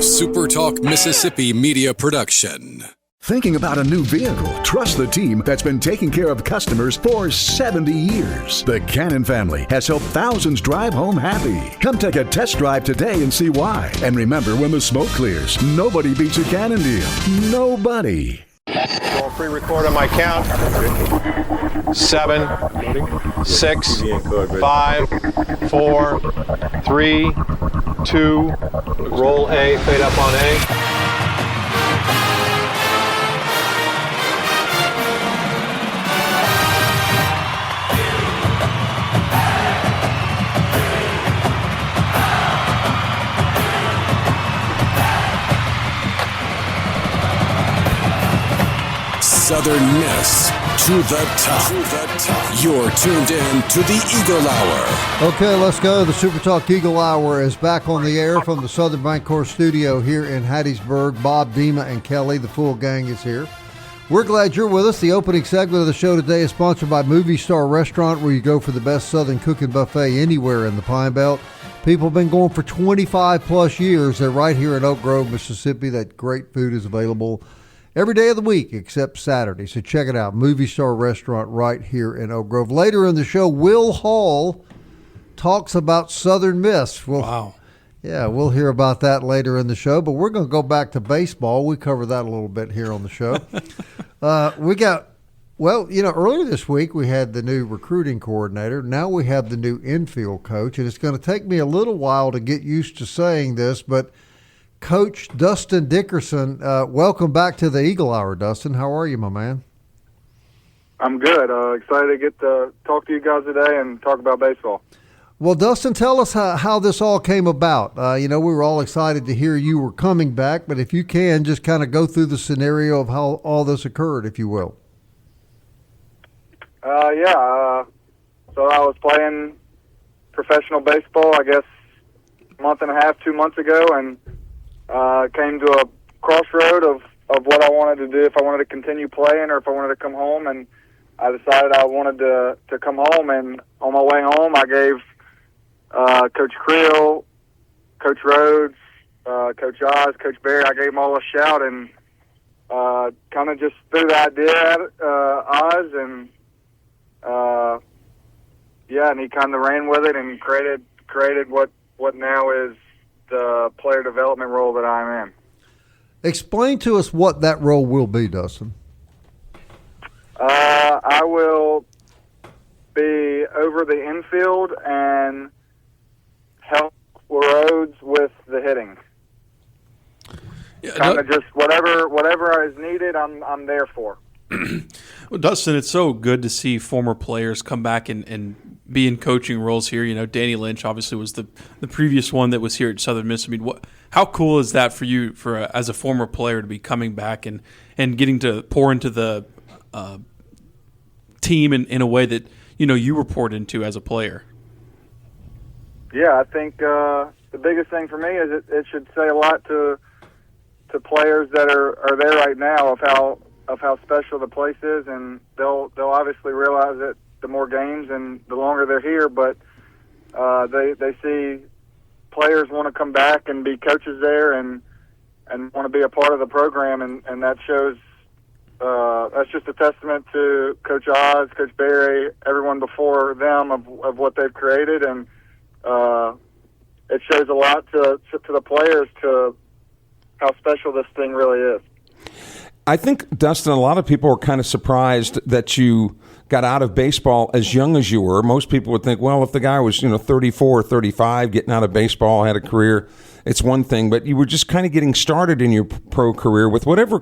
SuperTalk Mississippi media production. Thinking about a new vehicle? Trust the team that's been taking care of customers for 70 years. The Cannon family has helped thousands drive home happy. Come take a test drive today and see why. And remember, when the smoke clears, nobody beats a Cannon deal. Nobody. I'll pre-record on my count. 7, 6, 5, 4, 3, 2, roll A, fade up on A. Southern Miss to the top. You're tuned in to the Eagle Hour. Okay, let's go. The SuperTalk Eagle Hour is back on the air from the Southern Bancorp studio here in Hattiesburg. Bob, Dima, and Kelly, the full gang is here. We're glad you're with us. The opening segment of the show today is sponsored by Movie Star Restaurant, where you go for the best Southern cooking buffet anywhere in the Pine Belt. People have been going for 25 plus years. They're right here in Oak Grove, Mississippi. That great food is available every day of the week except Saturday. So check it out. Movie Star Restaurant right here in Oak Grove. Later in the show, Will Hall talks about Southern Miss. Wow. Yeah, we'll hear about that later in the show. But we're going to go back to baseball. We cover that a little bit here on the show. Earlier this week we had the new recruiting coordinator. Now we have the new infield coach. And it's going to take me a little while to get used to saying this, but Coach Dustin Dickerson, welcome back to the Eagle Hour, Dustin. How are you, my man? I'm good. Excited to get to talk to you guys today and talk about baseball. Well, Dustin, tell us how this all came about. We were all excited to hear you were coming back, but if you can, just kind of go through the scenario of how all this occurred, if you will. So I was playing professional baseball, I guess, a month and a half, 2 months ago, and came to a crossroad of what I wanted to do, if I wanted to continue playing or if I wanted to come home. And I decided I wanted to come home. And on my way home, I gave Coach Creel, Coach Rhodes, Coach Oz, Coach Barry, I gave them all a shout and kind of just threw the idea at Oz. And, and he kind of ran with it and created what now is the player development role that I'm in. Explain to us what that role will be, Dustin. I will be over the infield and help Rhodes with the hitting. Kind of just whatever is needed, I'm there for. Well, Dustin, it's so good to see former players come back and be in coaching roles here. You know, Danny Lynch obviously was the previous one that was here at Southern Miss. I mean, how cool is that for you as a former player to be coming back and getting to pour into the team in a way that, you were poured into as a player? Yeah, I think the biggest thing for me is it should say a lot to players that are there right now of how special the place is, and they'll obviously realize it the more games and the longer they're here, but they see players want to come back and be coaches there and want to be a part of the program, and that shows that's just a testament to Coach Oz, Coach Barry, everyone before them of what they've created, and it shows a lot to the players to how special this thing really is. I think, Dustin, a lot of people were kind of surprised that you got out of baseball as young as you were. Most people would think, well, if the guy was 34 or 35, getting out of baseball, had a career, it's one thing. But you were just kind of getting started in your pro career with whatever you're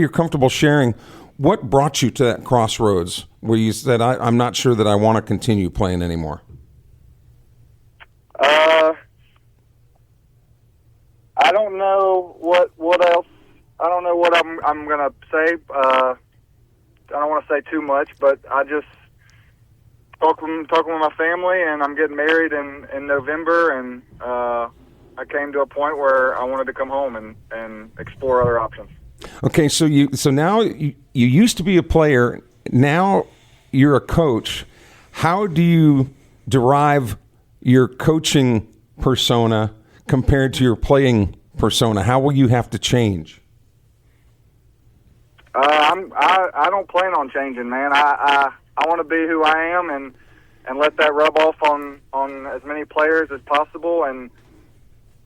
comfortable sharing. What brought you to that crossroads where you said, I'm not sure that I want to continue playing anymore? I don't know what else. I don't know what I'm going to say. I don't want to say too much, but I just talking with my family, and I'm getting married in November, and I came to a point where I wanted to come home and explore other options. Okay, so now you used to be a player. Now you're a coach. How do you derive your coaching persona compared to your playing persona? How will you have to change? I don't plan on changing, man. I want to be who I am and let that rub off on as many players as possible. And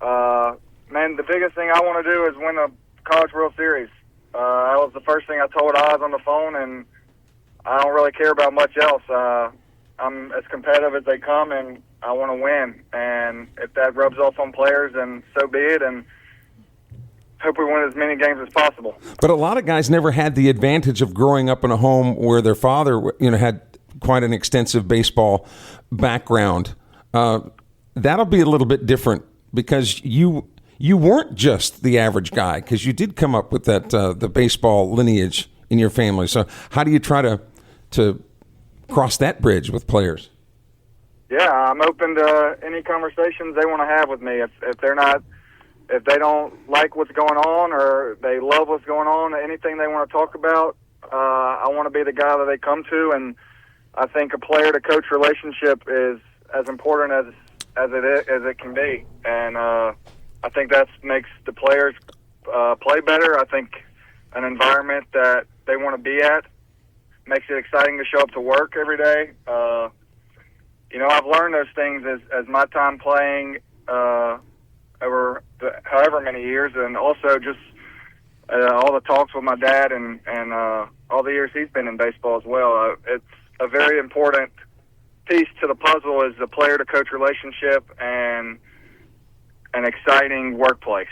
man, the biggest thing I want to do is win a College World Series. That was the first thing I told Oz on the phone, and I don't really care about much else. I'm as competitive as they come, and I want to win. And if that rubs off on players, then so be it. And hope we win as many games as possible. But a lot of guys never had the advantage of growing up in a home where their father, had quite an extensive baseball background. That'll be a little bit different because you weren't just the average guy, because you did come up with that the baseball lineage in your family. So how do you try to cross that bridge with players? Yeah, I'm open to any conversations they want to have with me. If they don't like what's going on or they love what's going on, anything they want to talk about, I want to be the guy that they come to. And I think a player-to-coach relationship is as important as it can be. And I think that makes the players play better. I think an environment that they want to be at makes it exciting to show up to work every day. I've learned those things as my time playing over however many years, and also just all the talks with my dad and all the years he's been in baseball as well. It's a very important piece to the puzzle is the player-to-coach relationship and an exciting workplace.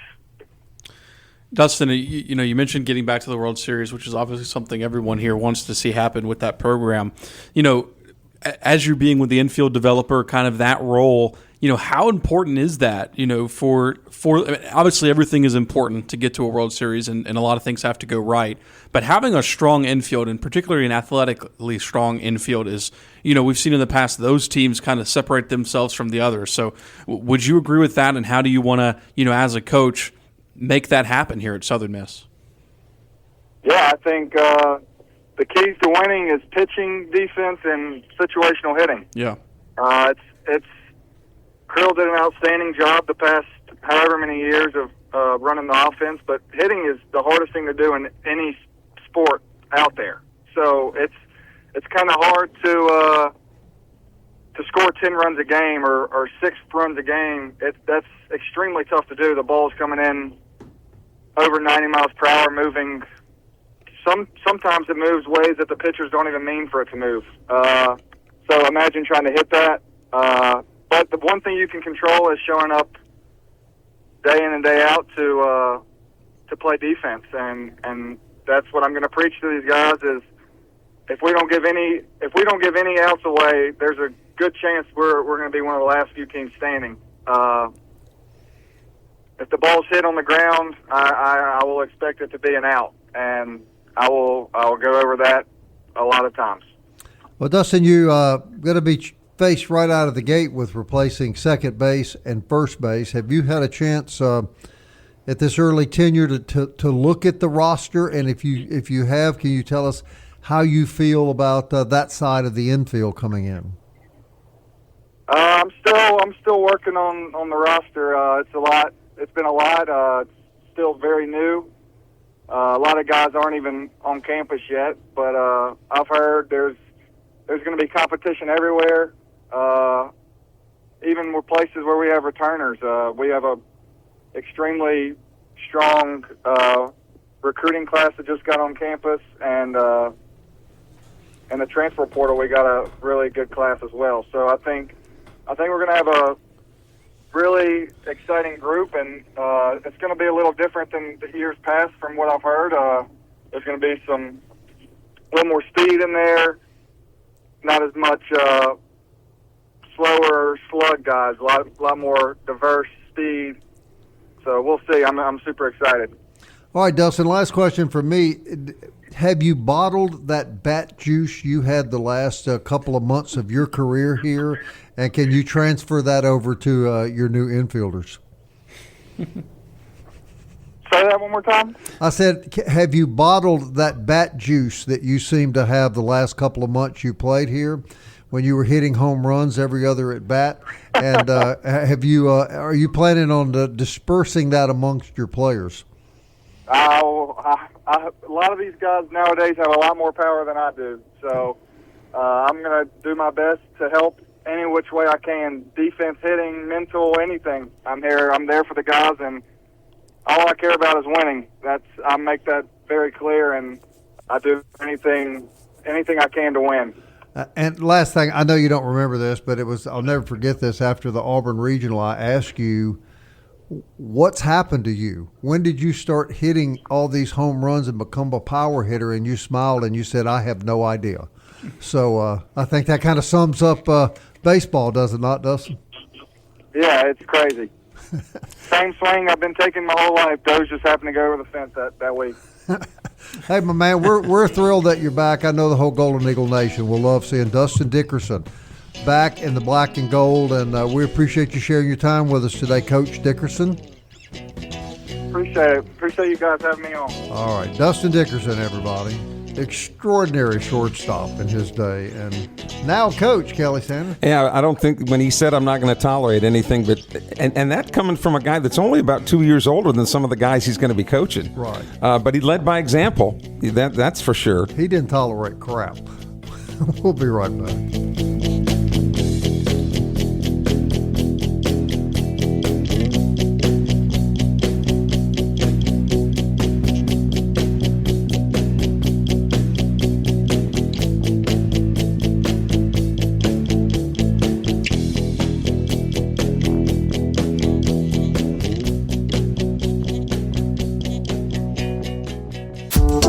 Dustin, you mentioned getting back to the World Series, which is obviously something everyone here wants to see happen with that program. As you're being with the infield developer, kind of that role, how important is that, for obviously everything is important to get to a World Series and a lot of things have to go right. But having a strong infield, and particularly an athletically strong infield, is, we've seen in the past those teams kind of separate themselves from the others. So would you agree with that? And how do you want to, as a coach, make that happen here at Southern Miss? Yeah, I think the keys to winning is pitching, defense, and situational hitting. Yeah. It's Krill did an outstanding job the past however many years of running the offense, but hitting is the hardest thing to do in any sport out there. So it's kind of hard to score 10 runs a game or 6 runs a game. That's extremely tough to do. The ball's coming in over 90 miles per hour, moving. Sometimes it moves ways that the pitchers don't even mean for it to move. So imagine trying to hit that. But the one thing you can control is showing up day in and day out to play defense, and that's what I'm going to preach to these guys is if we don't give any outs away, there's a good chance we're going to be one of the last few teams standing. If the ball's hit on the ground, I will expect it to be an out, and I will go over that a lot of times. Well, Dustin, you going to be faced right out of the gate with replacing second base and first base. Have you had a chance at this early tenure to look at the roster? And if you have, can you tell us how you feel about that side of the infield coming in? I'm still working on the roster. It's a lot. It's been a lot. It's still very new. A lot of guys aren't even on campus yet, but I've heard there's going to be competition everywhere. Even with places where we have returners, we have a extremely strong recruiting class that just got on campus, and in the transfer portal we got a really good class as well. So I think we're going to have a really exciting group, and it's going to be a little different than the years past from what I've heard. There's going to be a little more speed in there, not as much slower slug guys, a lot more diverse speed. So we'll see. I'm super excited. All right, Dustin, last question from me. Have you bottled that bat juice you had the last couple of months of your career here, and can you transfer that over to your new infielders? Say that one more time. I said, have you bottled that bat juice that you seem to have the last couple of months you played here? when you were hitting home runs every other at bat. And are you planning on dispersing that amongst your players? A lot of these guys nowadays have a lot more power than I do, so I'm going to do my best to help any which way I can. Defense, hitting, mental, anything. I'm there for the guys, and all I care about is winning. I make that very clear, and I do anything I can to win. And last thing, I know you don't remember this, but I'll never forget this. After the Auburn Regional, I asked you, what's happened to you? When did you start hitting all these home runs and become a power hitter? And you smiled and you said, I have no idea. So I think that kind of sums up baseball, does it not, Dustin? Yeah, it's crazy. Same swing I've been taking my whole life. Those just happened to go over the fence that week. Hey, my man, we're thrilled that you're back. I know the whole Golden Eagle Nation will love seeing Dustin Dickerson back in the black and gold, and we appreciate you sharing your time with us today, Coach Dickerson. Appreciate it. Appreciate you guys having me on. All right, Dustin Dickerson, everybody. Extraordinary shortstop in his day, and now coach, Kelly Sanders. Yeah, I don't think when he said I'm not going to tolerate anything, but and that coming from a guy that's only about 2 years older than some of the guys he's going to be coaching. Right. But he led by example. That's for sure. He didn't tolerate crap. We'll be right back.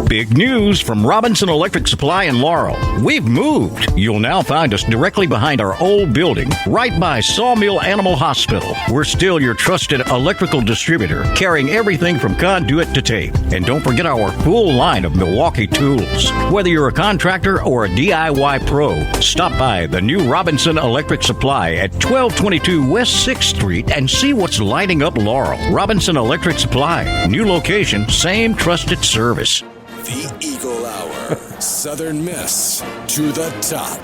Big news from Robinson Electric Supply in Laurel. We've moved. You'll now find us directly behind our old building, right by Sawmill Animal Hospital. We're still your trusted electrical distributor, carrying everything from conduit to tape. And don't forget our full line of Milwaukee tools. Whether you're a contractor or a DIY pro, stop by the new Robinson Electric Supply at 1222 West 6th Street and see what's lighting up Laurel. Robinson Electric Supply. New location, same trusted service. The Eagle Hour. Southern Miss to the top.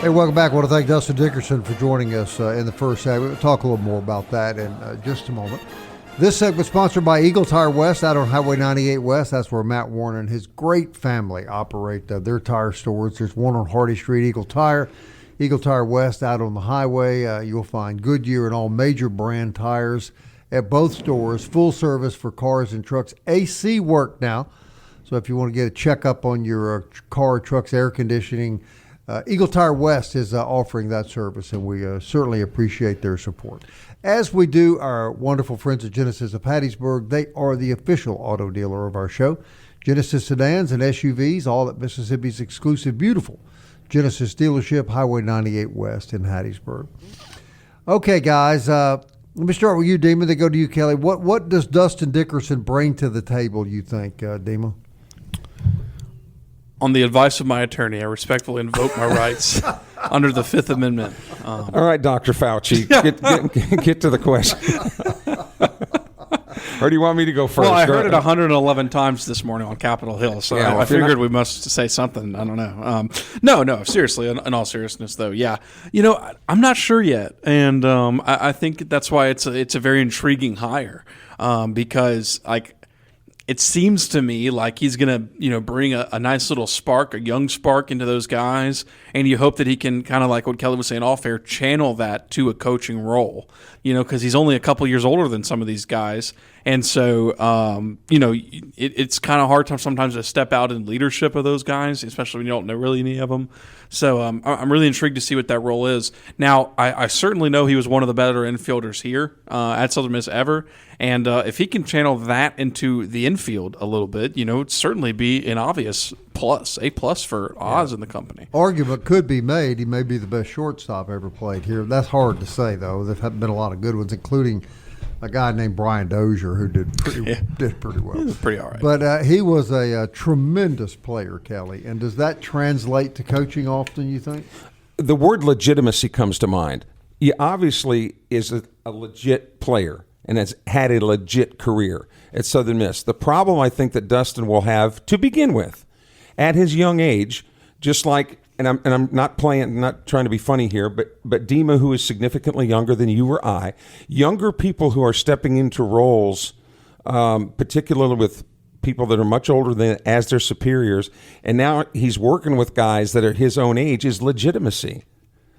Hey, welcome back. I want to thank Dustin Dickerson for joining us in the first segment. We'll talk a little more about that in just a moment. This segment is sponsored by Eagle Tire West out on Highway 98 West. That's where Matt Warner and his great family operate their tire stores. There's one on Hardy Street, Eagle Tire West out on the highway. You'll find Goodyear and all major brand tires at both stores. Full service for cars and trucks. AC work now. So if you want to get a checkup on your car or truck's air conditioning, Eagle Tire West is offering that service, and we certainly appreciate their support. As we do our wonderful friends at Genesis of Hattiesburg, they are the official auto dealer of our show. Genesis sedans and SUVs, all at Mississippi's exclusive, beautiful Genesis dealership, Highway 98 West in Hattiesburg. Okay, guys, let me start with you, Dima, then go to you, Kelly. What does Dustin Dickerson bring to the table, you think, Dima? On the advice of my attorney, I respectfully invoke my rights under the Fifth Amendment. All right, Dr. Fauci, get to the question. Or do you want me to go first? Well, I heard it 111 times this morning on Capitol Hill, so yeah, I figured we must say something. I don't know. No, seriously, in all seriousness, though, yeah. I'm not sure yet, and I think that's why it's a very intriguing hire because, it seems to me like he's going to, bring a nice little spark, a young spark into those guys, and you hope that he can kind of like what Kelly was saying off air, channel that to a coaching role, because he's only a couple years older than some of these guys. And so, it's kind of hard sometimes to step out in leadership of those guys, especially when you don't know really any of them. So I'm really intrigued to see what that role is. Now, I certainly know he was one of the better infielders here at Southern Miss ever. And if he can channel that into the infield a little bit, it'd certainly be an obvious A plus for Oz and the company. Argument could be made he may be the best shortstop ever played here. That's hard to say, though. There have been a lot of good ones, including a guy named Brian Dozier who did pretty well. He was pretty all right. But he was a tremendous player, Kelly. And does that translate to coaching often, you think? The word legitimacy comes to mind. He obviously is a legit player and has had a legit career at Southern Miss. The problem I think that Dustin will have to begin with at his young age, just like and I'm not trying to be funny here, but Dima, who is significantly younger than you or I, younger people who are stepping into roles, particularly with people that are much older than as their superiors, and now he's working with guys that are his own age, is legitimacy.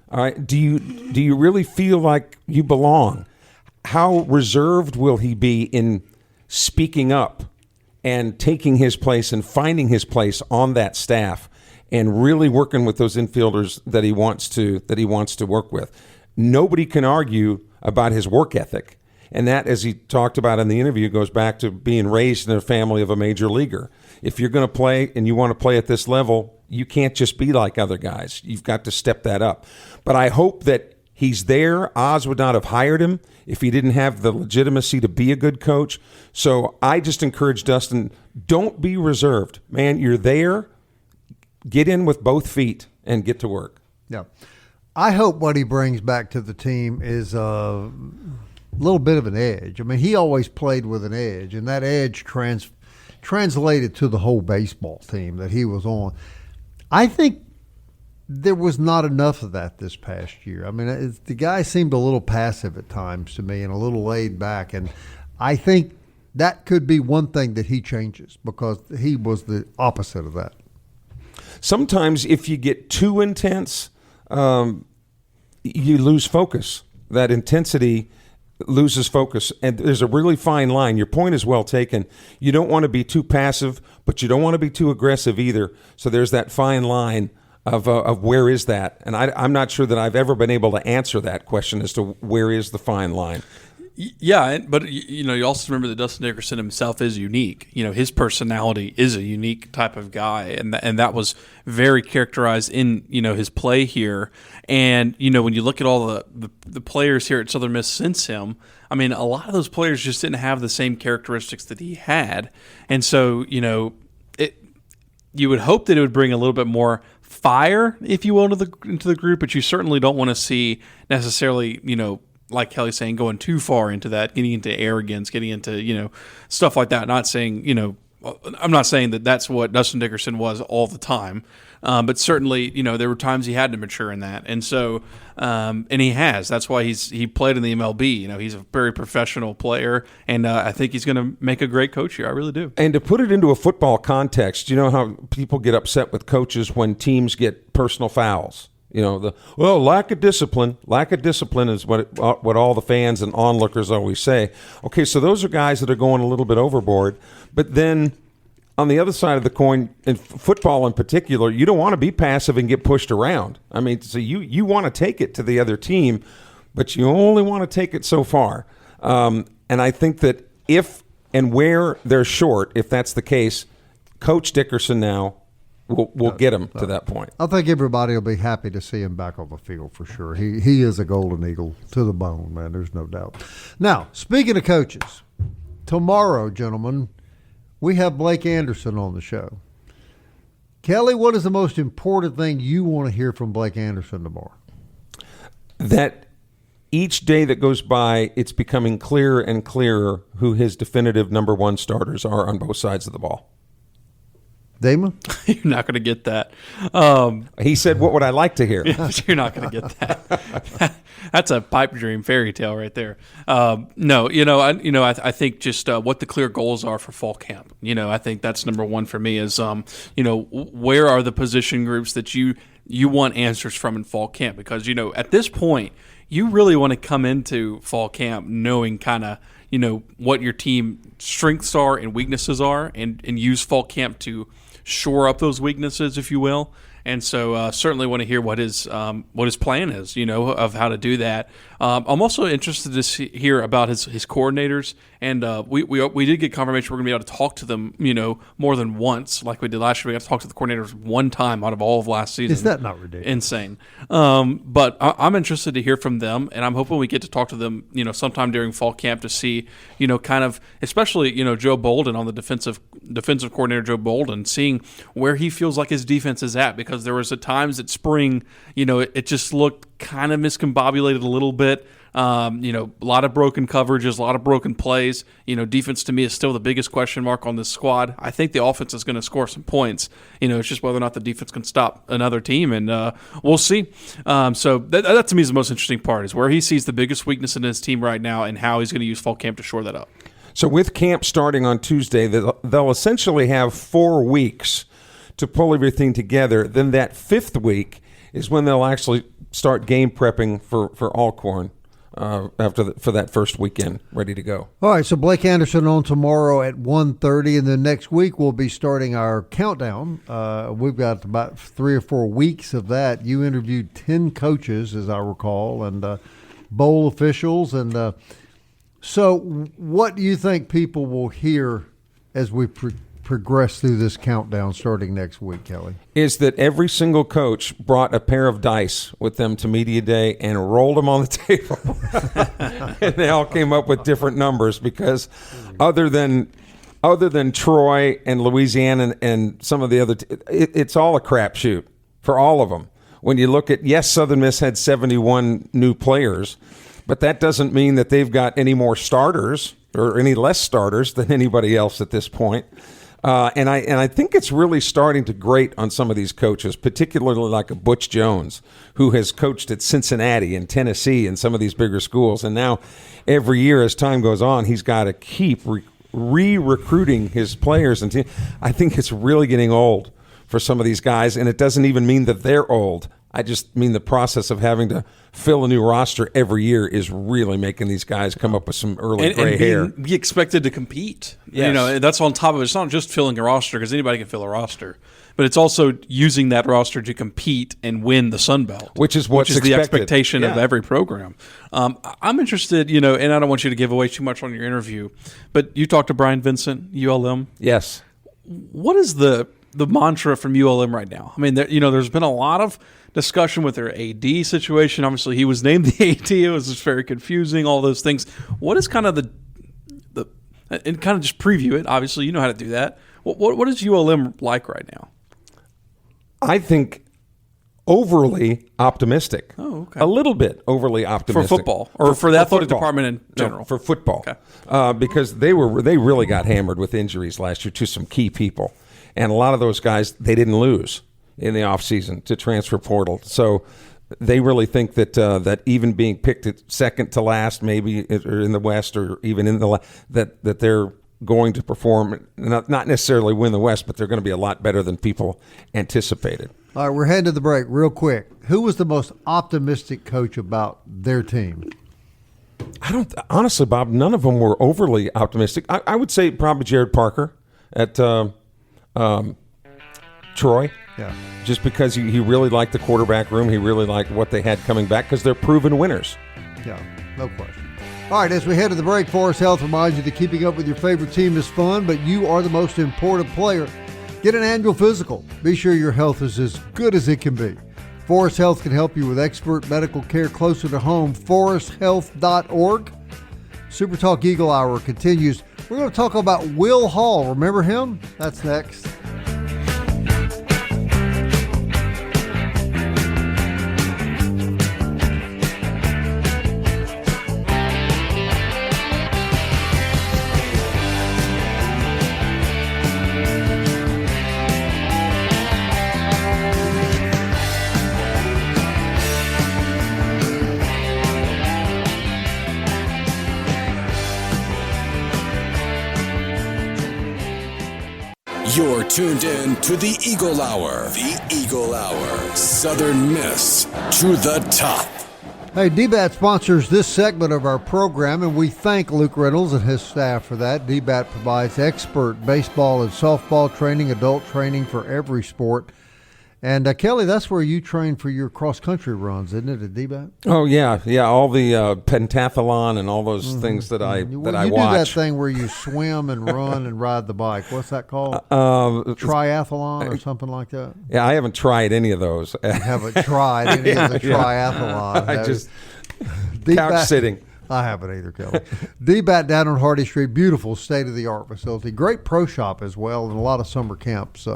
All right, do you really feel like you belong? How reserved will he be in speaking up and taking his place and finding his place on that staff and really working with those infielders that he wants to work with? Nobody can argue about his work ethic. And that, as he talked about in the interview, goes back to being raised in a family of a major leaguer. If you're going to play and you want to play at this level, you can't just be like other guys. You've got to step that up. But I hope that he's there. Oz would not have hired him if he didn't have the legitimacy to be a good coach. So I just encourage Dustin, don't be reserved. Man, you're there. Get in with both feet and get to work. Yeah. I hope what he brings back to the team is a little bit of an edge. I mean, he always played with an edge, and that edge translated to the whole baseball team that he was on. I think there was not enough of that this past year. I mean, the guy seemed a little passive at times to me and a little laid back, and I think that could be one thing that he changes because he was the opposite of that. Sometimes if you get too intense, you lose focus. That intensity loses focus, and there's a really fine line. Your point is well taken. You don't want to be too passive, but you don't want to be too aggressive either. So there's that fine line of where is that? And I'm not sure that I've ever been able to answer that question as to where is the fine line. Yeah, but you also remember that Dustin Dickerson himself is unique. His personality is a unique type of guy, and that was very characterized in his play here. And when you look at all the players here at Southern Miss since him, I mean, a lot of those players just didn't have the same characteristics that he had, and so you would hope that it would bring a little bit more fire, if you will, into the group. But you certainly don't want to see necessarily like Kelly's saying, going too far into that, getting into arrogance, getting into, stuff like that. Not saying, I'm not saying that that's what Dustin Dickerson was all the time. But certainly, there were times he had to mature in that. And so, and he has. That's why he played in the MLB. He's a very professional player, and I think he's going to make a great coach here. I really do. And to put it into a football context, you know how people get upset with coaches when teams get personal fouls? Lack of discipline. Lack of discipline is what all the fans and onlookers always say. Okay, so those are guys that are going a little bit overboard. But then on the other side of the coin, in football in particular, you don't want to be passive and get pushed around. I mean, so you want to take it to the other team, but you only want to take it so far. And I think that if and where they're short, if that's the case, Coach Dickerson now We'll get him to that point. I think everybody will be happy to see him back on the field for sure. He is a Golden Eagle to the bone, man. There's no doubt. Now, speaking of coaches, tomorrow, gentlemen, we have Blake Anderson on the show. Kelly, what is the most important thing you want to hear from Blake Anderson tomorrow? That each day that goes by, it's becoming clearer and clearer who his definitive number one starters are on both sides of the ball. Damon? You're not going to get that. He said, what would I like to hear? You're not going to get that. That's a pipe dream fairy tale right there. No, I think just what the clear goals are for fall camp. I think that's number one for me is, where are the position groups that you want answers from in fall camp? Because, at this point, you really want to come into fall camp knowing kind of, what your team strengths are and weaknesses are and use fall camp to shore up those weaknesses, if you will. And so certainly want to hear what his plan is, of how to do that. I'm also interested to hear about his coordinators. And we did get confirmation we're going to be able to talk to them, more than once, like we did last year. We got to talk to the coordinators one time out of all of last season. Is that not ridiculous? Insane. But I'm interested to hear from them, and I'm hoping we get to talk to them, sometime during fall camp to see, kind of, especially, Joe Bolden on the defensive coordinator, Joe Bolden, seeing where he feels like his defense is at, because there was at times at spring, it just looked kind of miscombobulated a little bit. A lot of broken coverages, a lot of broken plays. Defense to me is still the biggest question mark on this squad. I think the offense is going to score some points. It's just whether or not the defense can stop another team, and we'll see. So that to me is the most interesting part, is where he sees the biggest weakness in his team right now and how he's going to use fall camp to shore that up. So with camp starting on Tuesday, they'll essentially have 4 weeks to pull everything together. Then that 5th week is when they'll actually start game prepping for Alcorn for that first weekend, ready to go. All right, so Blake Anderson on tomorrow at 1:30, and then next week we'll be starting our countdown. We've got about 3 or 4 weeks of that. You interviewed 10 coaches, as I recall, and bowl officials. And so what do you think people will hear as we progress through this countdown starting next week, Kelly? Is that every single coach brought a pair of dice with them to media day and rolled them on the table. And they all came up with different numbers, because other than Troy and Louisiana and some of the other it's all a crapshoot for all of them. When you look at, yes, Southern Miss had 71 new players, but that doesn't mean that they've got any more starters or any less starters than anybody else at this point. And I think it's really starting to grate on some of these coaches, particularly like a Butch Jones, who has coached at Cincinnati and Tennessee and some of these bigger schools. And now every year as time goes on, he's got to keep re-recruiting his players. And I think it's really getting old for some of these guys. And it doesn't even mean that they're old. I just mean the process of having to fill a new roster every year is really making these guys come up with some early gray hair. Be expected to compete. Yes. That's on top of it. It's not just filling a roster, because anybody can fill a roster, but it's also using that roster to compete and win the Sun Belt, which is the expectation of every program. I'm interested, and I don't want you to give away too much on your interview, but you talked to Brian Vincent, ULM. Yes. What is the mantra from ULM right now? I mean, there's been a lot of discussion with their AD situation. Obviously, he was named the AD. It was just very confusing, all those things. What is kind of the and kind of just preview it. Obviously, you know how to do that. What is ULM like right now? I think overly optimistic. Oh, okay. A little bit overly optimistic. For football, or for the athletic department in general? No, for football. Okay. Because they really got hammered with injuries last year to some key people. And a lot of those guys, they didn't lose in the offseason to transfer portal. So they really think that that even being picked at second to last, maybe or in the West, or even in the that they're going to perform, not necessarily win the West, but they're going to be a lot better than people anticipated. All right, we're heading to the break real quick. Who was the most optimistic coach about their team? Honestly, Bob, none of them were overly optimistic. I would say probably Jared Parker at Troy. Yeah. Just because he really liked the quarterback room. He really liked what they had coming back, because they're proven winners. Yeah, no question. All right, as we head to the break, Forest Health reminds you that keeping up with your favorite team is fun, but you are the most important player. Get an annual physical. Be sure your health is as good as it can be. Forest Health can help you with expert medical care closer to home. ForestHealth.org. SuperTalk Eagle Hour continues. We're going to talk about Will Hall. Remember him? That's next. You're tuned in to the Eagle Hour. The Eagle Hour. Southern Miss to the top. Hey, DBAT sponsors this segment of our program, and we thank Luke Reynolds and his staff for that. DBAT provides expert baseball and softball training, adult training for every sport. And, Kelly, that's where you train for your cross-country runs, isn't it, at DBAT? Oh, yeah. All the pentathlon and all those things that I watch. You do that thing where you swim and run and ride the bike. What's that called? Triathlon or something like that? Yeah, I haven't tried any of those. You haven't tried any of the triathlon. I just couch sitting. I haven't either, Kelly. DBAT down on Hardy Street, beautiful state-of-the-art facility. Great pro shop as well, and a lot of summer camps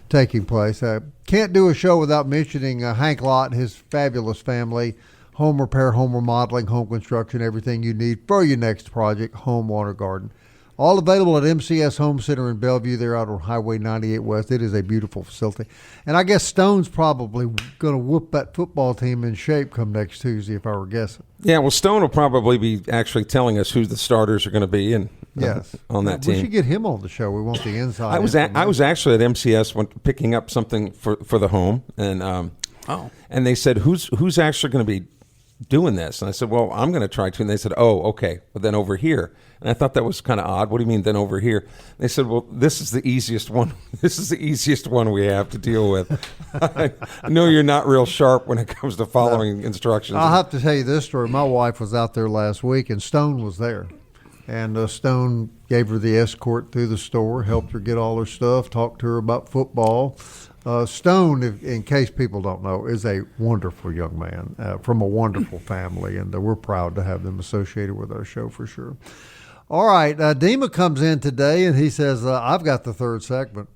taking place. Can't do a show without mentioning Hank Lott and his fabulous family. home repair, home remodeling, home construction, everything you need for your next project, home, lawn, or garden. All available at MCS Home Center in Bellevue. They're out on Highway 98 West. It is a beautiful facility. And I guess Stone's probably going to whoop that football team in shape come next Tuesday, if I were guessing. Yeah, well, Stone will probably be actually telling us who the starters are going to be on that team. We should get him on the show. We want the inside. I was actually at MCS picking up something for the home, and and they said, who's actually going to be doing this? And I said, well, I'm going to try to. And they said, oh, okay, but then over here. And I thought that was kind of odd. What do you mean then over here? They said, well, this is the easiest one. This is the easiest one we have to deal with. I know you're not real sharp when it comes to following instructions. I'll have to tell you this story. My wife was out there last week, and Stone was there. And Stone gave her the escort through the store, helped her get all her stuff, talked to her about football. Stone, in case people don't know, is a wonderful young man from a wonderful family, and we're proud to have them associated with our show for sure. All right, Dima comes in today, and he says, I've got the third segment.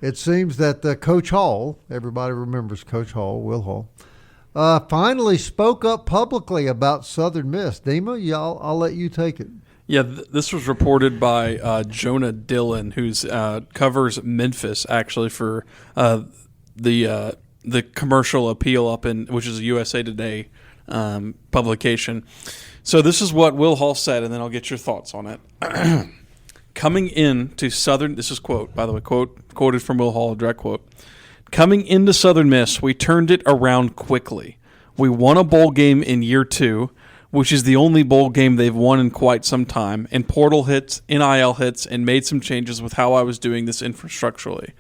It seems that Coach Hall, everybody remembers Coach Hall, Will Hall, finally spoke up publicly about Southern Miss. Dima, I'll let you take it. Yeah, this was reported by Jonah Dillon, who's covers Memphis actually for the commercial appeal which is a USA Today publication. So this is what Will Hall said, and then I'll get your thoughts on it. Coming into Southern, this is quote, by the way, quoted from Will Hall, direct quote. Coming into Southern Miss, we turned it around quickly. We won a bowl game in year 2, which is the only bowl game they've won in quite some time, and portal hits, NIL hits, and made some changes with how I was doing this infrastructurally.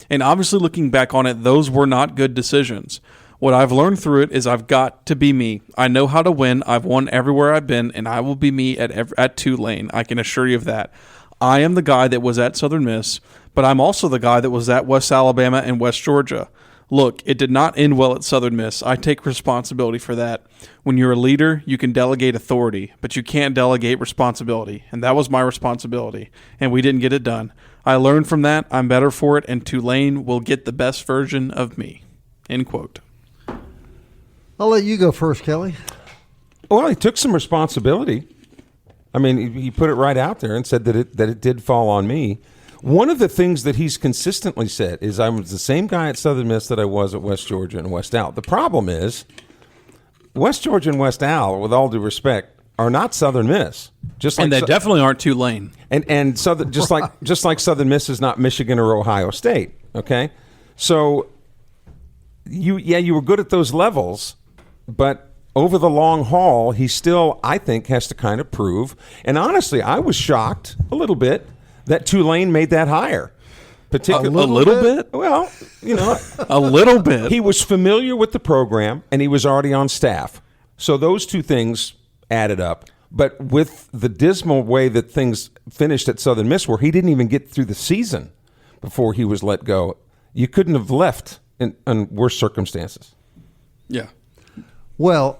And obviously looking back on it, those were not good decisions. What I've learned through it is I've got to be me. I know how to win. I've won everywhere I've been, and I will be me at Tulane. I can assure you of that. I am the guy that was at Southern Miss, but I'm also the guy that was at West Alabama and West Georgia. Look, it did not end well at Southern Miss. I take responsibility for that. When you're a leader, you can delegate authority, but you can't delegate responsibility, and that was my responsibility, and we didn't get it done. I learned from that. I'm better for it, and Tulane will get the best version of me. End quote. I'll let you go first, Kelly. Well, he took some responsibility. I mean, he put it right out there and said that it did fall on me. One of the things that he's consistently said is I was the same guy at Southern Miss that I was at West Georgia and West Al. The problem is West Georgia and West Al, with all due respect, are not Southern Miss. And they definitely aren't Tulane. And Southern, just like Southern Miss is not Michigan or Ohio State. Okay, so you were good at those levels, but over the long haul, he still, I think, has to kind of prove. And honestly, I was shocked a little bit that Tulane made that hire. A little bit? Well, a little bit. He was familiar with the program, and he was already on staff. So those two things added up. But with the dismal way that things finished at Southern Miss, where he didn't even get through the season before he was let go, you couldn't have left in worse circumstances. Yeah. Well,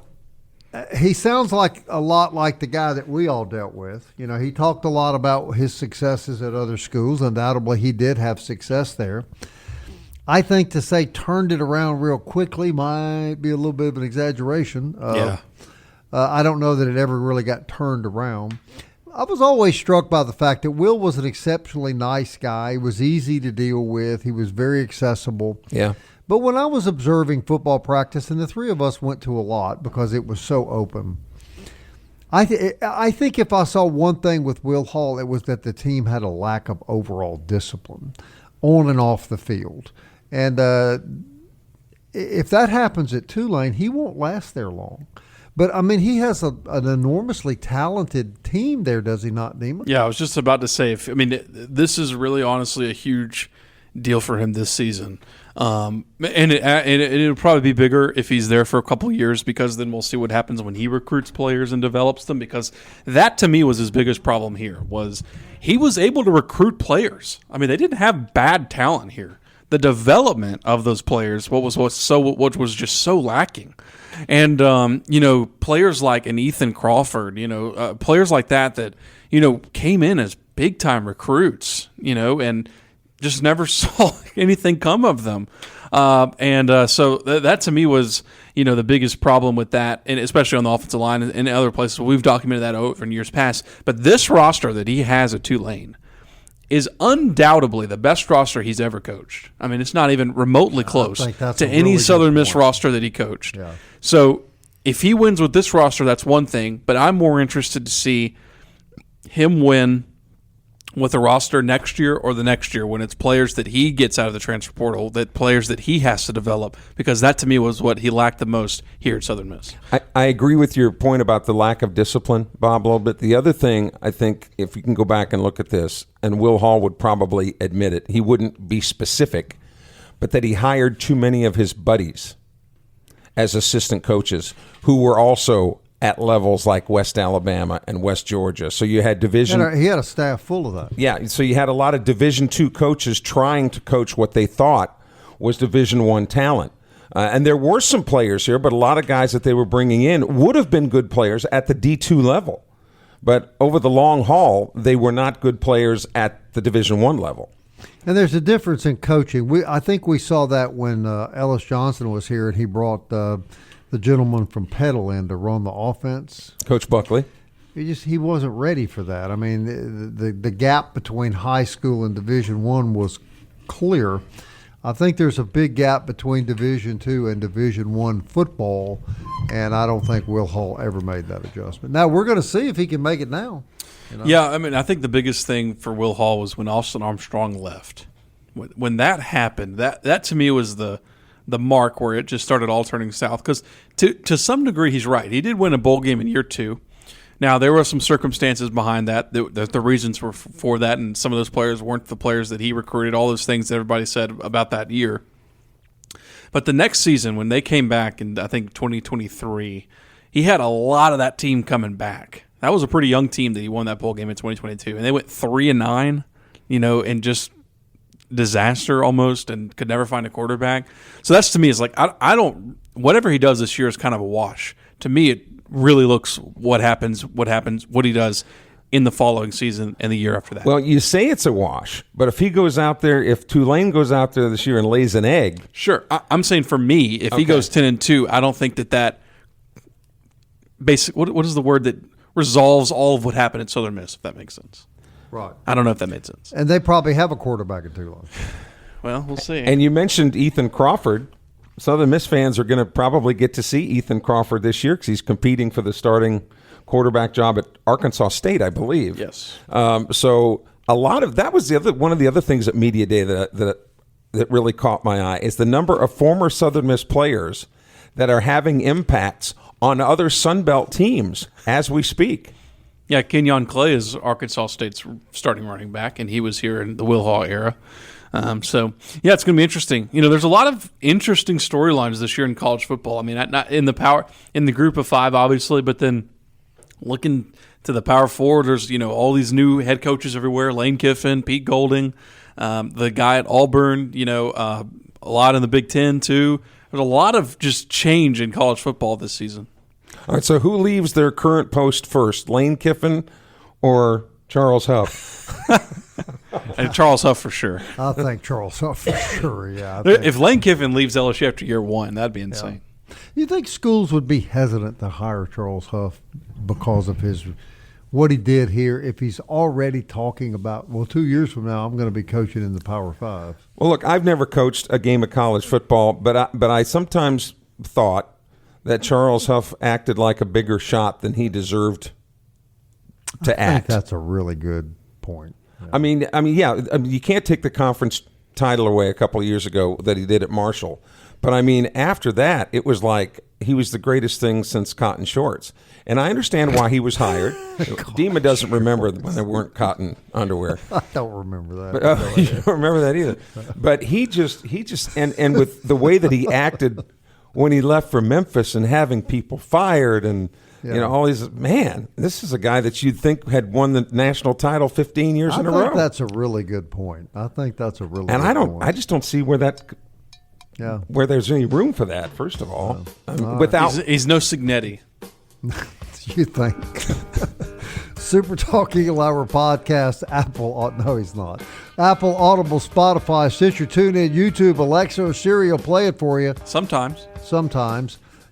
he sounds a lot like the guy that we all dealt with. He talked a lot about his successes at other schools. Undoubtedly, he did have success there. I think to say turned it around real quickly might be a little bit of an exaggeration. I don't know that it ever really got turned around. I was always struck by the fact that Will was an exceptionally nice guy. He was easy to deal with. He was very accessible. Yeah. But when I was observing football practice, and the three of us went to a lot because it was so open, I think if I saw one thing with Will Hall, it was that the team had a lack of overall discipline on and off the field. And if that happens at Tulane, he won't last there long. But, I mean, he has an enormously talented team there, does he not, Nima? Yeah, I was just about to say, this is really honestly a huge deal for him this season. And it'll probably be bigger if he's there for a couple of years, because then we'll see what happens when he recruits players and develops them, because that to me was his biggest problem here, was he was able to recruit players. I mean, they didn't have bad talent here. The development of those players, what was just so lacking. And, players like an Ethan Crawford, players like that came in as big-time recruits, and just never saw anything come of them. So that to me was, the biggest problem with that, and especially on the offensive line and other places. We've documented that over in years past. But this roster that he has at Tulane is undoubtedly the best roster he's ever coached. I mean, it's not even remotely close to any Southern Miss roster that he coached. Yeah. So if he wins with this roster, that's one thing. But I'm more interested to see him win with a roster next year or the next year when it's players that he gets out of the transfer portal, that players that he has to develop, because that to me was what he lacked the most here at Southern Miss. I agree with your point about the lack of discipline, Bob, a little bit. The other thing, I think, if you can go back and look at this, and Will Hall would probably admit it, he wouldn't be specific, but that he hired too many of his buddies as assistant coaches who were also at levels like West Alabama and West Georgia. So you had division. He had a staff full of that. Yeah, so you had a lot of Division II coaches trying to coach what they thought was Division I talent. And there were some players here, but a lot of guys that they were bringing in would have been good players at the D2 level. But over the long haul, they were not good players at the Division I level. And there's a difference in coaching. I think we saw that when Ellis Johnson was here and he brought the gentleman from Petal in to run the offense. Coach Buckley. He wasn't ready for that. I mean, the gap between high school and Division I was clear. I think there's a big gap between Division II and Division I football, and I don't think Will Hall ever made that adjustment. Now, we're going to see if he can make it now. Yeah, I mean, I think the biggest thing for Will Hall was when Austin Armstrong left. When that happened, that to me was the mark where it just started all turning south. Because to some degree, he's right. He did win a bowl game in year 2. Now, there were some circumstances behind that. The reasons were for that, and some of those players weren't the players that he recruited, all those things that everybody said about that year. But the next season, when they came back in, I think, 2023, he had a lot of that team coming back. That was a pretty young team that he won that bowl game in 2022. And they went 3-9, and just disaster almost, and could never find a quarterback. So that's, to me, is like, I don't – whatever he does this year is kind of a wash. To me, it really looks what he does in the following season and the year after that. Well, you say it's a wash, but if Tulane goes out there this year and lays an egg. Sure. I'm saying for me, if he goes 10-2, I don't think that basic, what is the word that resolves all of what happened at Southern Miss, if that makes sense. Right. I don't know if that made sense. And they probably have a quarterback in Tulane. Well, we'll see. And you mentioned Ethan Crawford. Southern Miss fans are going to probably get to see Ethan Crawford this year because he's competing for the starting quarterback job at Arkansas State, I believe. Yes. So a lot of that was one of the other things at Media Day that really caught my eye is the number of former Southern Miss players that are having impacts on other Sun Belt teams as we speak. Yeah, Kenyon Clay is Arkansas State's starting running back, and he was here in the Will Hall era. So, yeah, it's going to be interesting. There's a lot of interesting storylines this year in college football. I mean, not in the group of 5, obviously, but then looking to the Power 4, there's, all these new head coaches everywhere, Lane Kiffin, Pete Golding, the guy at Auburn, a lot in the Big Ten, too. There's a lot of just change in college football this season. All right, so who leaves their current post first, Lane Kiffin or Charles Huff? And Charles Huff for sure. I think Charles Huff for sure, yeah. If Lane Kiffin leaves LSU after year 1, that'd be insane. Yeah. You think schools would be hesitant to hire Charles Huff because of what he did here if he's already talking about, 2 years from now I'm going to be coaching in the Power 5? Well, look, I've never coached a game of college football, but I sometimes thought that Charles Huff acted like a bigger shot than he deserved to act. I think that's a really good point. Yeah. I mean, you can't take the conference title away a couple of years ago that he did at Marshall. But, I mean, after that, it was like he was the greatest thing since cotton shorts. And I understand why he was hired. Dima doesn't remember when there weren't cotton underwear. I don't remember that. But, you don't remember that either. But he just and with the way that he acted when he left for Memphis and having people fired and – all these, man, this is a guy that you'd think had won the national title 15 years in a row. I think that's a really good point. I just don't see where where there's any room for that, first of all. He's no Signetti. You think? SuperTalk Eagle Hour podcast, Apple. No, he's not. Apple, Audible, Spotify, Stitcher, TuneIn, YouTube, Alexa, or Siri will play it for you. Sometimes.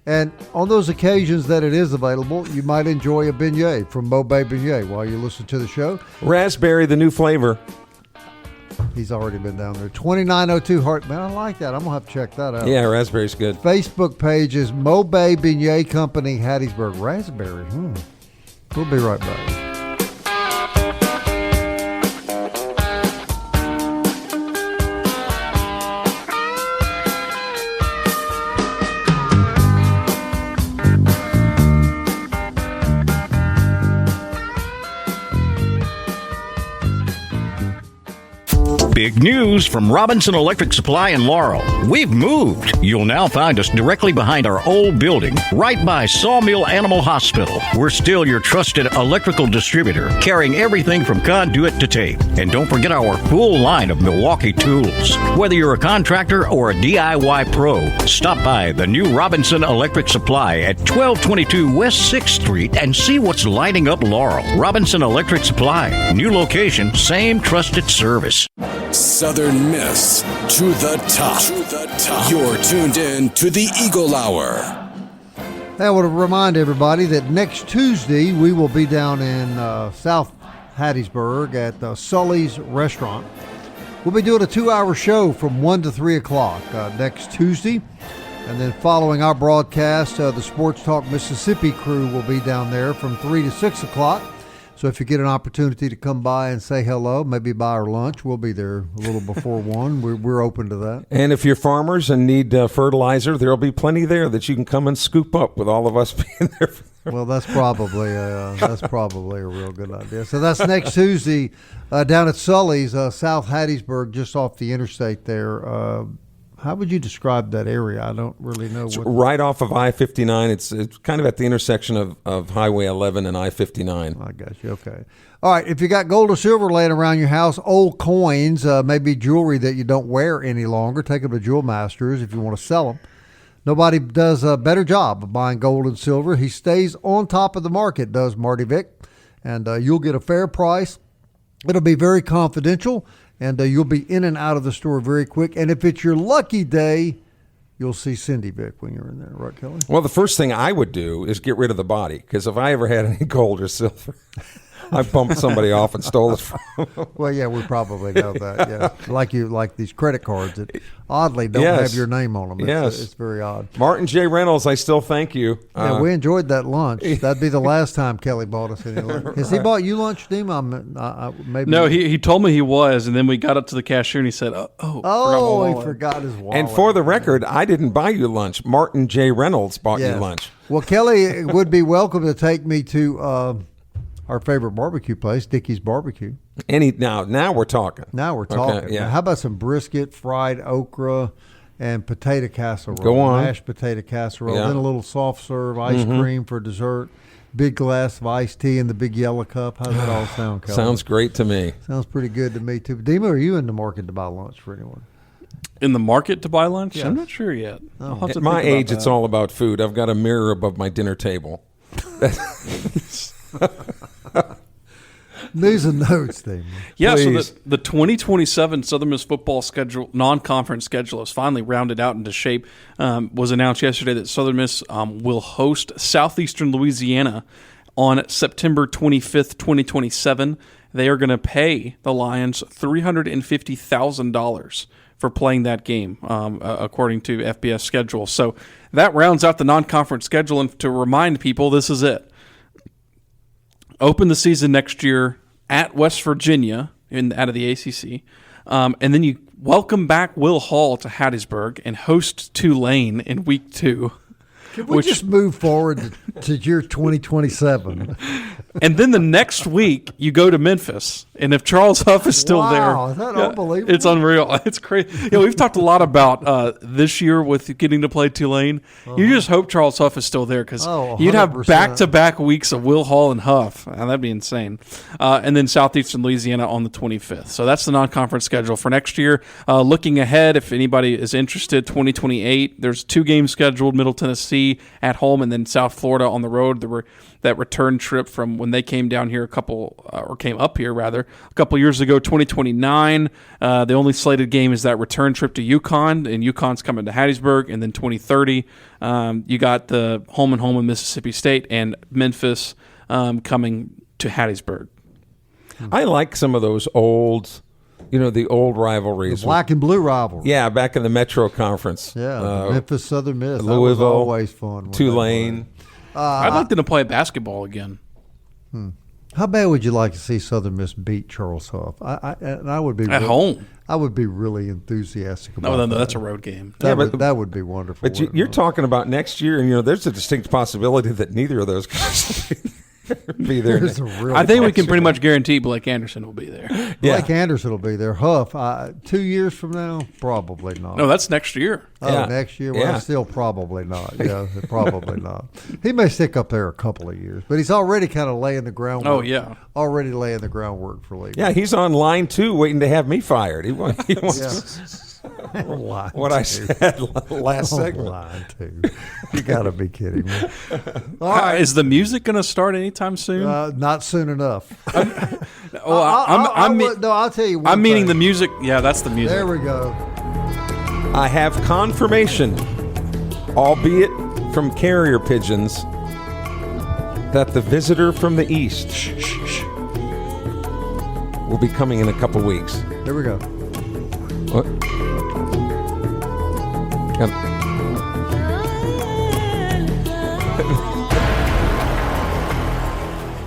And on those occasions that it is available, you might enjoy a beignet from Mobay Beignet while you listen to the show. Raspberry, the new flavor. He's already been down there. 2902 Hart. Man, I like that. I'm going to have to check that out. Yeah, raspberry's good. Facebook page is Mobay Beignet Company, Hattiesburg. Raspberry. We'll be right back. Big news from Robinson Electric Supply in Laurel. We've moved. You'll now find us directly behind our old building, right by Sawmill Animal Hospital. We're still your trusted electrical distributor, carrying everything from conduit to tape. And don't forget our full line of Milwaukee tools. Whether you're a contractor or a DIY pro, stop by the new Robinson Electric Supply at 1222 West 6th Street and see what's lighting up Laurel. Robinson Electric Supply. New location, same trusted service. Southern Miss to the top. You're tuned in to the Eagle Hour. I want to remind everybody that next Tuesday we will be down in South Hattiesburg at Sully's Restaurant. We'll be doing a 2-hour show from 1 to 3 o'clock next Tuesday. And then following our broadcast, the Sports Talk Mississippi crew will be down there from 3 to 6 o'clock. So if you get an opportunity to come by and say hello, maybe buy our lunch, we'll be there a little before 1. We're open to that. And if you're farmers and need fertilizer, there'll be plenty there that you can come and scoop up with all of us being there. Well, that's probably a real good idea. So that's next Tuesday down at Sully's, South Hattiesburg, just off the interstate there. How would you describe that area? I don't really know. It's right off of I-59. It's kind of at the intersection of Highway 11 and I-59. I got you. Okay. All right. If you got gold or silver laying around your house, old coins, maybe jewelry that you don't wear any longer, take them to Jewel Masters if you want to sell them. Nobody does a better job of buying gold and silver. He stays on top of the market, does Marty Vick, and you'll get a fair price. It'll be very confidential. And you'll be in and out of the store very quick. And if it's your lucky day, you'll see Cindy Vick when you're in there. Right, Kelly? Well, the first thing I would do is get rid of the body, because if I ever had any gold or silver, I bumped somebody off and stole it from them. Well, yeah, we probably know that. Yeah, like these credit cards that oddly don't have your name on them. It's very odd. Martin J. Reynolds, I still thank you. Yeah, we enjoyed that lunch. That'd be the last time Kelly bought us any lunch. Has he bought you lunch, Deem? Maybe. No, he told me he was, and then we got up to the cashier and he said, he forgot his wallet. And for the record, I didn't buy you lunch. Martin J. Reynolds bought you lunch. Well, Kelly would be welcome to take me to our favorite barbecue place, Dickey's Barbecue. Now we're talking. Now we're talking. Okay, yeah. Now, how about some brisket, fried okra, and potato casserole? Go on. Mashed potato casserole. Yeah. Then a little soft serve ice cream for dessert. Big glass of iced tea in the big yellow cup. How's that all sound, Kelly? Sounds great to me. Sounds pretty good to me, too. Dima, are you in the market to buy lunch for anyone? In the market to buy lunch? Yes. I'm not sure yet. At my age, it's all about food. I've got a mirror above my dinner table. News and notes, Dave. Yeah, Please. so the 2027 Southern Miss football schedule, non-conference schedule, is finally rounded out into shape. Was announced yesterday that Southern Miss will host Southeastern Louisiana on September 25th, 2027. They are going to pay the Lions $350,000 for playing that game, according to FBS schedule. So that rounds out the non-conference schedule. And to remind people, this is it. Open the season next year at West Virginia out of the ACC. And then you welcome back Will Hall to Hattiesburg and host Tulane in week 2. Can we just move forward to year 2027? And then the next week, you go to Memphis. And if Charles Huff is still there. Wow, is that unbelievable? It's unreal. It's crazy. We've talked a lot about this year with getting to play Tulane. You just hope Charles Huff is still there, because you'd have back-to-back weeks of Will Hall and Huff. That'd be insane. And then Southeastern Louisiana on the 25th. So that's the non-conference schedule for next year. Looking ahead, if anybody is interested, 2028, there's 2 games scheduled, Middle Tennessee Tennessee at home, and then South Florida on the road. There were that return trip from when they came down here came up here a couple years ago, 2029. The only slated game is that return trip to UConn, and UConn's coming to Hattiesburg, and then 2030, you got the home and home in Mississippi State and Memphis coming to Hattiesburg. I like some of those old, the old rivalries. The black and blue rivalry. Yeah, back in the Metro Conference. Yeah, Memphis Southern Miss. Louisville, that was always fun. Tulane. I'd like them to play basketball again. How bad would you like to see Southern Miss beat Charles Huff? I would be At home. I would be really enthusiastic about No, that. that's a road game. That would be wonderful. But you're talking about next year, and there's a distinct possibility that neither of those guys will be there. I think we can pretty much guarantee Blake Anderson will be there. Yeah. Blake Anderson will be there. Huff, 2 years from now, probably not. No, that's next year. Oh, next year? Well, still probably not. Yeah, probably not. He may stick up there a couple of years, but he's already kind of laying the groundwork. Oh, yeah. Already laying the groundwork for league. Yeah, he's on line 2 waiting to have me fired. He wants what I said last segment. Line 2. You got to be kidding me. All right. Is the music going to start anytime soon? Not soon enough. I'll tell you one I'm meaning thing. the music. Yeah, that's the music. There we go. I have confirmation, albeit from carrier pigeons, that the visitor from the east will be coming in a couple weeks. Here we go. What?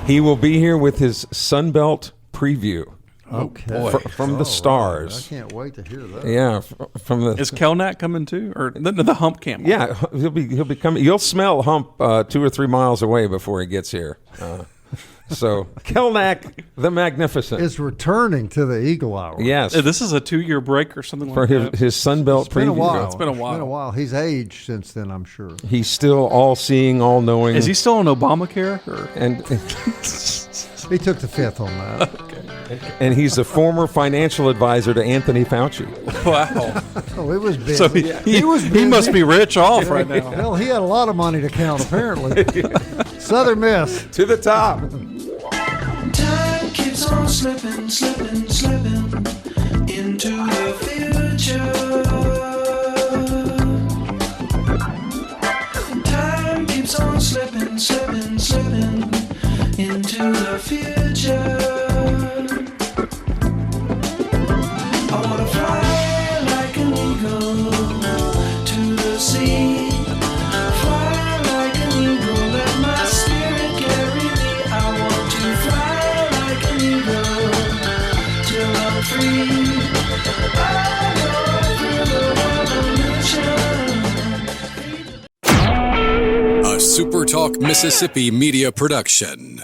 He will be here with his Sunbelt preview. Okay. From the Stars. I can't wait to hear that. Yeah, from the. Is Kelknack coming too, or the Hump camp? Yeah, he'll be coming. You'll smell Hump 2 or 3 miles away before he gets here. So Kelknack the Magnificent is returning to the Eagle Hour. Yes, this is a 2-year break or something for like that. his Sunbelt It's been preview. a while. It's been a while. It's been a while. He's aged since then, I'm sure. He's still all-seeing, all-knowing. Is he still on Obamacare? And he took the fifth on that. Okay. And he's a former financial advisor to Anthony Fauci. Wow. Oh, it was busy. So he must be rich off right now. Well, he had a lot of money to count, apparently. Southern Miss. To the top. Time keeps on slipping, slipping, slipping into the future. Time keeps on slipping, slipping, slipping into the future. I wanna fly like an eagle to the sea. Fly like an eagle, let my spirit carry me. I want to fly like an eagle till I'm free. I go through the revolution. A SuperTalk Mississippi media production.